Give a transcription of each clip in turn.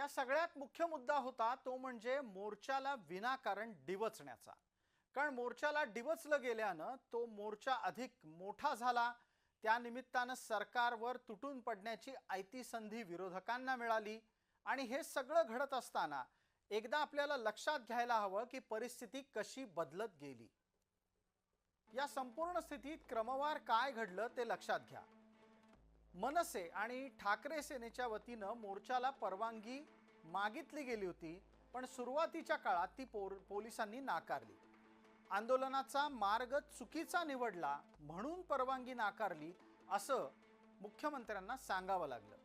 या सगळ्यात मुख्य मुद्दा होता तो म्हणजे मोर्चाला विनाकारण डिवचण्याचा. कारण मोर्चाला डिवचलं गेल्यानं तो मोर्चा अधिक मोठा झाला. त्या निमित्तानं सरकारवर तुटून पडण्याची आयती संधी विरोधकांना मिळाली. आणि हे सगळं घडत असताना एकदा आपल्याला लक्षात घ्यायला हवं की परिस्थिती कशी बदलत गेली. या संपूर्ण स्थितीत क्रमवार काय घडलं ते लक्षात घ्या. मनसे आणि ठाकरे सेनेच्या वतीनं मोर्चाला परवानगी मागितली गेली होती, पण सुरुवातीच्या काळात ती पोलिसांनी नाकारली. आंदोलनाचा मार्ग चुकीचा निवडला म्हणून परवानगी नाकारली असं मुख्यमंत्र्यांना सांगावं लागलं.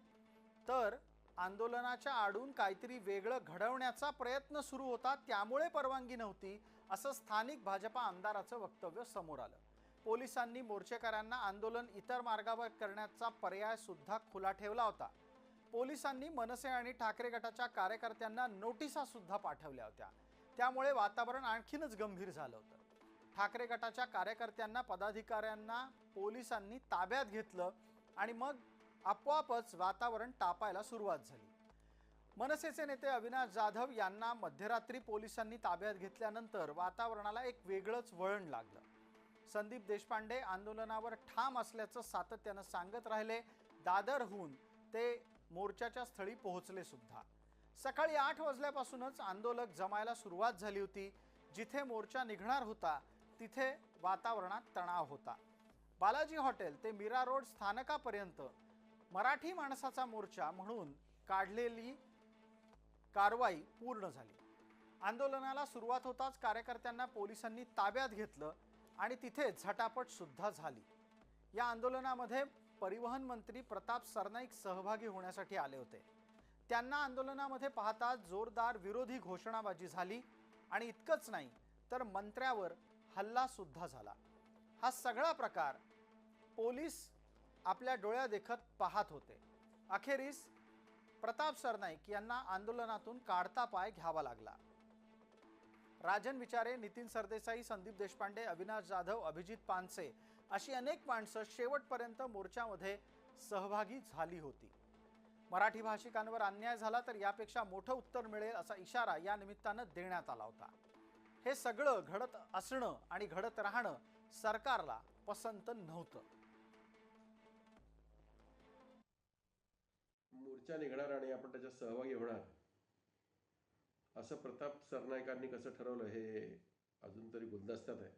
तर आंदोलनाच्या आडून काहीतरी वेगळं घडवण्याचा प्रयत्न सुरू होता, त्यामुळे परवानगी नव्हती असं स्थानिक भाजपा आमदाराचं वक्तव्य समोर आलं. पोलिसांनी मोर्चेकऱ्यांना आंदोलन इतर मार्गावर करण्याचा पर्याय सुद्धा खुला ठेवला होता. पोलिसांनी मनसे आणि ठाकरे गटाच्या कार्यकर्त्यांना नोटिसा सुद्धा पाठवल्या होत्या. त्यामुळे वातावरण आणखीनच गंभीर झालं होतं. ठाकरे गटाच्या कार्यकर्त्यांना पदाधिकाऱ्यांना पोलिसांनी ताब्यात घेतलं आणि मग आपोआपच वातावरण तापायला सुरुवात झाली. मनसेचे नेते अविनाश जाधव यांना मध्यरात्री पोलिसांनी ताब्यात घेतल्यानंतर वातावरणाला एक वेगळंच वळण लागलं. संदीप देशपांडे आंदोलनावर ठाम असल्याचं सातत्यानं सांगत राहिले. दादरहून ते मोर्चाच्या स्थळी पोहोचले सुद्धा. सकाळी 8 वाजल्यापासूनच आंदोलक जमायला सुरुवात झाली होती. जिथे मोर्चा निघणार होता तिथे वातावरणात तणाव होता. बालाजी हॉटेल ते मीरा रोड स्थानकापर्यंत मराठी माणसाचा मोर्चा म्हणून काढलेली कारवाई पूर्ण झाली. आंदोलनाला सुरुवात होताच कार्यकर्त्यांना पोलिसांनी ताब्यात घेतलं आणि तिथे झटापट सुद्धा झाली. या आंदोलनामध्ये परिवहन मंत्री प्रताप सरनाईक सहभागी होण्यासाठी आले होते. त्यांना आंदोलनामध्ये पाहता जोरदार विरोधी घोषणाबाजी झाली आणि इतकंच नाही तर मंत्र्यावर हल्ला सुद्धा झाला. हा सगळा प्रकार पोलीस आपल्या डोळ्यादेखत पाहत होते. अखेरीस प्रताप सरनाईक यांना आंदोलनातून काढता पाय घ्यावा लागला. राजन विचारे, नितीन सरदेसाई, संदीप देशपांडे, अविनाश जाधव, अभिजित पानसे अशी अनेक माणसं शेवटपर्यंत मोर्चामध्ये सहभागी झाली होती. मराठी भाषिकांवर अन्याय झाला तर यापेक्षा मोठं उत्तर मिळेल असा इशारा या निमित्तानं देण्यात आला होता. हे सगळं घडत असणं आणि घडत राहणं सरकारला पसंत नव्हतं. मोर्चा निघणार आणि आपण त्याच्यात सहभागी होणार असं प्रताप सरनाईकांनी कसं ठरवलं हे अजून तरी गुलदस्त्यात आहे.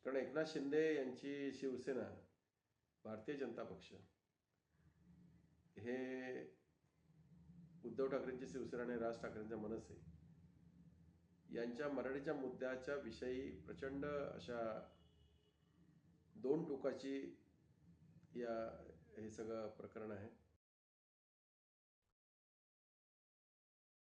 कारण एकनाथ शिंदे यांची शिवसेना, भारतीय जनता पक्ष हे उद्धव ठाकरेंची शिवसेना आणि राज ठाकरेंचा मनसे यांच्या मराठीच्या मुद्द्याच्या विषयी प्रचंड अशा दोन टोकाची हे सगळं प्रकरण आहे.